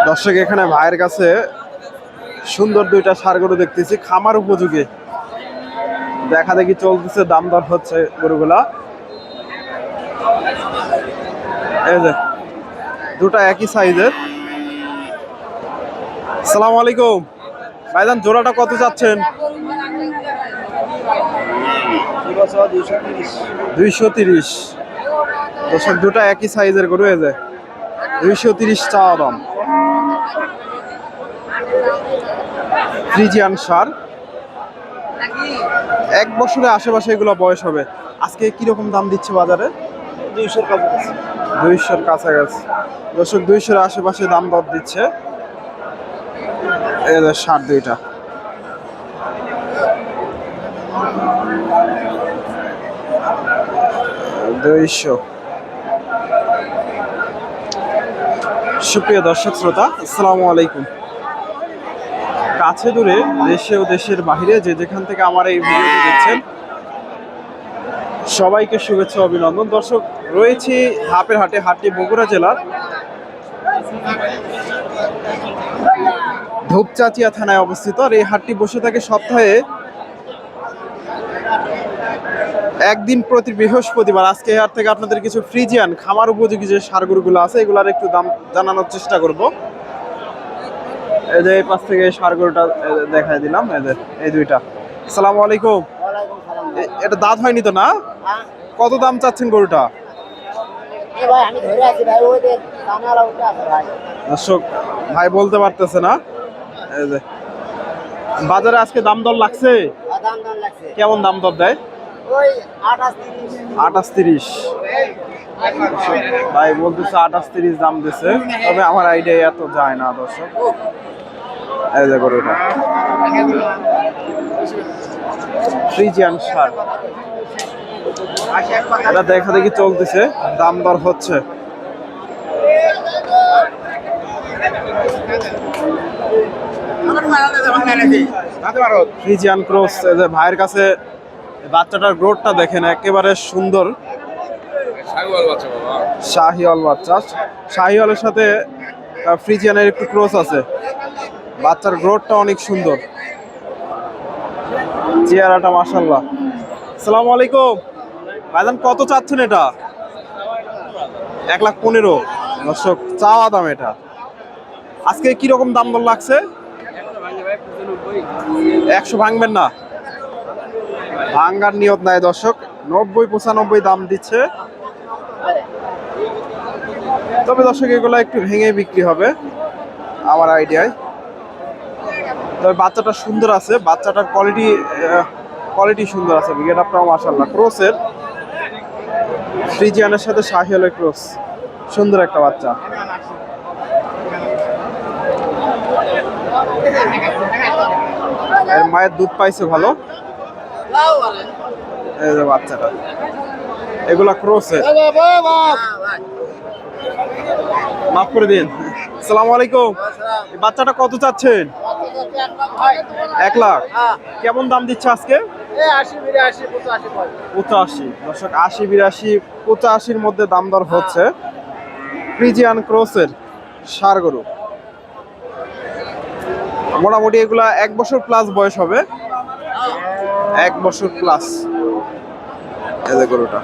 দর্শক এখানে ভাইয়ের কাছে সুন্দর দুইটা ষাঁড় গরু দেখতেছি, খামার উপযোগী। দেখা দেখি চলতেছে, দাম দর হচ্ছে গরুগুলা। এই যে দুটা একই সাইজের। আসসালামু আলাইকুম ভাইজান, জোড়াটা কত চাচ্ছেন? 230। দর্শক দুটা একই সাইজের গরু, এই যে 230 চাওয়া দাম। ফ্রিজিয়ান ষাঁড়, 1 বছরের আশেপাশে এগুলো বয়স হবে। আজকে কিরকম দাম দিচ্ছে বাজারে? 200-র কাছাকাছি। 200-র কাছাকাছি। দর্শক 200-র আশেপাশে দাম দর দিচ্ছে। এই যে ষাঁড় দুইটা। সুপ্রিয় দর্শক শ্রোতা, আসসালামু আলাইকুম। কাছে দূরে, দেশে ও দেশের বাহিরে যে যেখান থেকে আমার এই ভিডিওটি দেখছেন, সবাইকে শুভেচ্ছা অভিনন্দন। দর্শক, রয়েছি ধাপের হাটে, হাটটি বগুড়া জেলার ধূপচাচিয়া থানায় অবস্থিত। আর এই হাটটি বসে থাকে সপ্তাহে একদিন প্রতি বৃহস্পতিবার। আজকে এই হাট থেকে আপনাদের কিছু ফ্রিজিয়ান খামার উপযোগী যে ষাঁড় গরুগুলো আছে এগুলার একটু দাম জানানোর চেষ্টা করব। এই যে এই পাশ থেকে ষাঁড় গরুটা দেখাই দিলাম, এই যে এই দুইটা। আসসালামু আলাইকুম। এটা দাঁত হয়নি তো না? কত দাম চাচ্ছেন গরুটা? দর্শক ভাই বলতে পারতেছে না। এই যে বাজারে আজকে দাম দর লাগছে, কেমন দাম দর দেয়? 28-30 ভাই বলতেছে, 28-30 দাম দিচ্ছে। তবে আমার আইডিয়া এত যায় না দর্শক। এই যে গরুটা ফ্রিজিয়ান ষাঁড়, এটা দেখা দেখি চলতেছে, দাম দর হচ্ছে। Friesian cross. এই যে ভাইয়ের কাছে বাচ্চাটার গ্রোথটা দেখেন, একেবারে সুন্দর শাহিওয়াল বাচ্চা। শাহিওয়ালের সাথে ফ্রিজিয়ানের একটু ক্রস আছে। বাচ্চার গ্রোথটা অনেক সুন্দর, চেহারাটা মাশাআল্লাহ। আসসালামু আলাইকুম ভাইজান, কত চাচ্ছেন এটা? 1,15,000 দর্শক চাওয়া দাম এটা। আজকে কিরকম দাম দর লাগছে? 100 ভাঙবেন না? ভাঙ্গার নিয়ত নাই দর্শক। 90-95 দাম দিচ্ছে। তবে দর্শক এগুলো একটু ভেঙে বিক্রি হবে আমার আইডিয়ায়। তবে বাচ্চাটা সুন্দর আছে, বাচ্চাটার কোয়ালিটি সুন্দর আছে। গেট আপটাও মাশাআল্লাহ। ক্রসের, ফ্রিজিয়ানের সাথে শাহিওয়ালের ক্রস, সুন্দর একটা বাচ্চা। এর মায়ের দুধ পাইছে ভালো। এই যে বাচ্চাটা, এগুলা ক্রসের। মাফ করে দিন। আসসালামু আলাইকুম। বাচ্চাটা কত চাচ্ছেন? 1 লাখ। কেমন দাম দিচ্ছে আজকে? 85 দর্শক, 80-82-85-85-র মধ্যে দাম দর হচ্ছে ফ্রিজিয়ান ক্রসের ষাঁড় গরু। মোটামুটি এগুলা 1 বছর প্লাস বয়স হবে, 1 বছর প্লাস। এই যে গরুটা।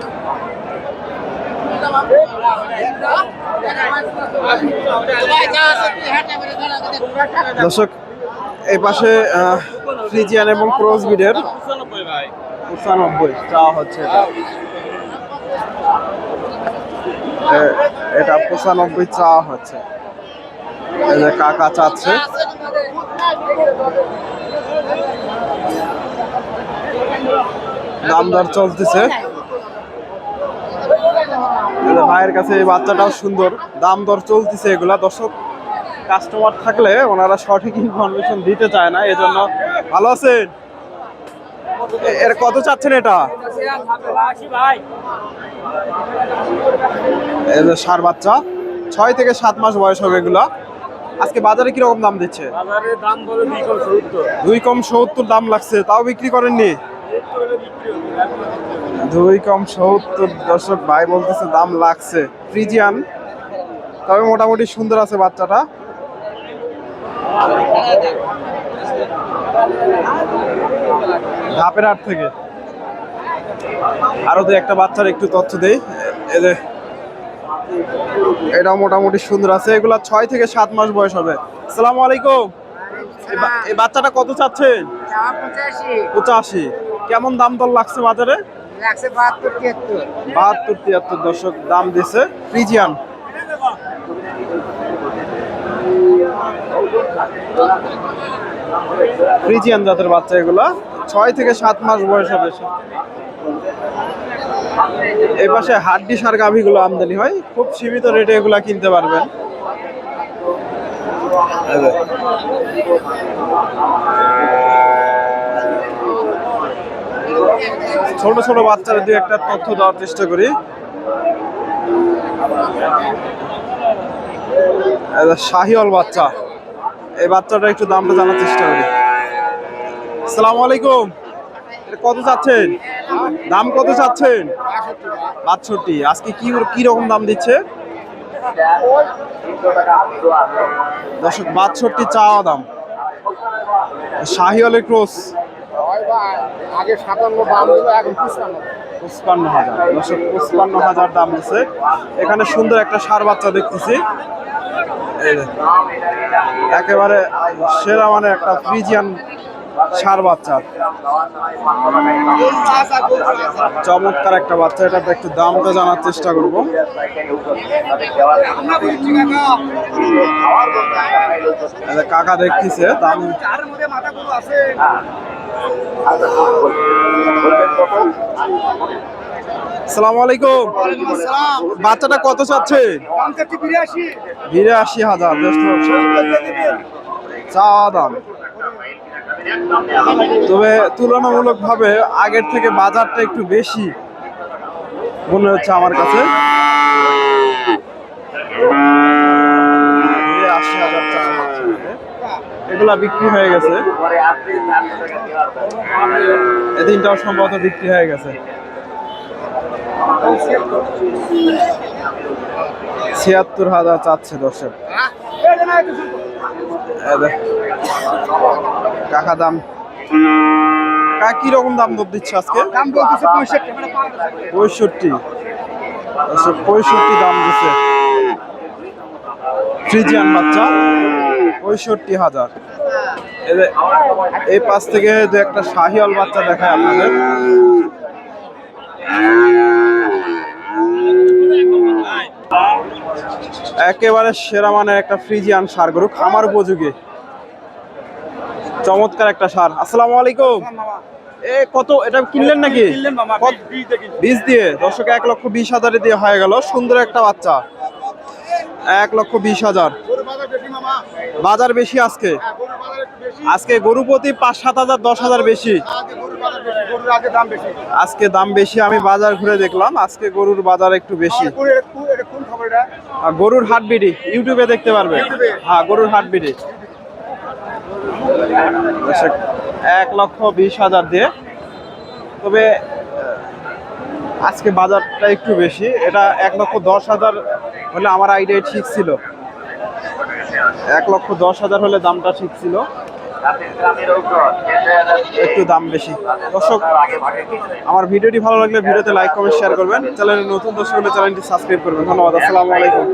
দর্শক এই পাশে ফ্রিজিয়ান এবং ক্রস ব্রিডের 95 চাওয়া হচ্ছে। এটা 95 চাওয়া হচ্ছে। এই যে কাকা চাচ্ছে। দাম দর চলতেছে। ভাইয়ের কাছে এই বাচ্চাটাও সুন্দর, দাম দর চলতেছে এগুলা। দর্শক কাস্টমার থাকলে ওনারা সঠিক ইনফরমেশন দিতে চায় না, এজন্য। ভালো আছেন? এর কত চাচ্ছেন এটা? এই যে ষাঁড় বাচ্চা, 6 থেকে 7 মাস বয়স হবে এগুলা। আজকে বাজারে কিরকম দাম দিচ্ছে? বাজারে দাম বলে 2 কম 70 দাম লাগছে, তাও বিক্রি করেননি? 2 কম 70 দর্শক ভাই বলতেছে দাম লাগছে ফ্রিজিয়ান, তবে মোটামুটি সুন্দর আছে বাচ্চাটা। ধাপের হাট থেকে আরো 2 একটা বাচ্চার একটু তথ্য দেই। এদের এটাও মোটামুটি সুন্দর আছে, এগুলা 6 থেকে 7 মাস বয়স হবে। আসসালামু আলাইকুম। এই বাচ্চাটা কত চাচ্ছেন? 85। কেমন দাম দর লাগছে বাজারে? 72-73 দর্শক দাম দিছে ফ্রিজিয়ান। ফ্রিজিয়ান জাতের বাচ্চা, এগুলা 6 থেকে 7 মাস বয়স হবে। এই পাশে হাড্ডি সার গাভীগুলো আমদানি হয়, খুব সীমিত রেটে এগুলা কিনতে পারবেন। ছোট ছোট বাচ্চারা 2 একটা তথ্য দেওয়ার চেষ্টা করি। শাহিওয়াল বাচ্চা, এই বাচ্চাটা একটু দামটা জানার চেষ্টা করি। আসসালামু আলাইকুম। এটা কত চাচ্ছেন? দাম কত চাচ্ছেন? 62। আজকে কি রকম দাম দিচ্ছে দর্শক? 62 চাওয়া দাম। শাহিওয়ালের ক্রস আগে 57 দাম ছিল, এখন 55,000 দর্শক, 55,000 দাম দিচ্ছে। এখানে সুন্দর একটা ষাঁড় বাচ্চা দেখতেছি, একেবারে সেরা মানে একটা ফ্রিজিয়ান ষাঁড় বাচ্চা, চমৎকার একটা বাচ্চা। এটা একটু দামটা জানার চেষ্টা করবো। কাকা দেখতেছে দাম। আসসালামু আলাইকুম। বাচ্চাটা কত চাচ্ছে? 82,000 চাওয়া দাম। তবে তুলনামূলকভাবে আগের থেকে বাজারটা একটু বেশি মনে হচ্ছে আমার কাছে। 80,000 এগুলা বিক্রি হয়ে গেছে, এই 3টাও সম্ভবত বিক্রি হয়ে গেছে। 76,000 চাচ্ছে দর্শক। কাকা দাম, কাকা কি রকম দাম দিচ্ছে আজকে? 65 দাম দিচ্ছে ফ্রিজিয়ান বাচ্চা, 65,000। এই পাশ থেকে 2 একটা শাহিওয়াল বাচ্চা দেখায় আপনাদের। একেবারে সেরা মানের একটা ফ্রিজিয়ান ষাঁড় গরু, খামার উপযোগী, চমৎকার একটা ষাঁড়। আসসালামু আলাইকুম। কত এটা কিনলেন নাকি? বীজ দিয়ে দর্শক 1,20,000 দিয়ে হয়ে গেল। সুন্দর একটা বাচ্চা, 1,20,000। বাজার বেশি আজকে? আজকে গরু প্রতি 5-7 হাজার 10,000 বেশি। আজকে দাম বেশি, আমি বাজার ঘুরে দেখলাম আজকে গরুর বাজার একটু বেশি। গরুর হাট বিডি ইউটিউবে দেখতে পারবে। হ্যাঁ, গরুর হাট বিডি 1,20,000 দিয়ে। তবে আজকে বাজারটা একটু বেশি, এটা 1,10,000 হলে আমার আইডিয়া ঠিক ছিল। 1,10,000 হলে দামটা ঠিক ছিল, একটু দাম বেশি। দর্শক, আমার ভিডিওটি ভালো লাগলে ভিডিওতে লাইক কমেন্ট শেয়ার করবেন। চ্যানেলে নতুন দর্শক হলে চ্যানেলটি সাবস্ক্রাইব করবেন। ধন্যবাদ। আসসালামু আলাইকুম।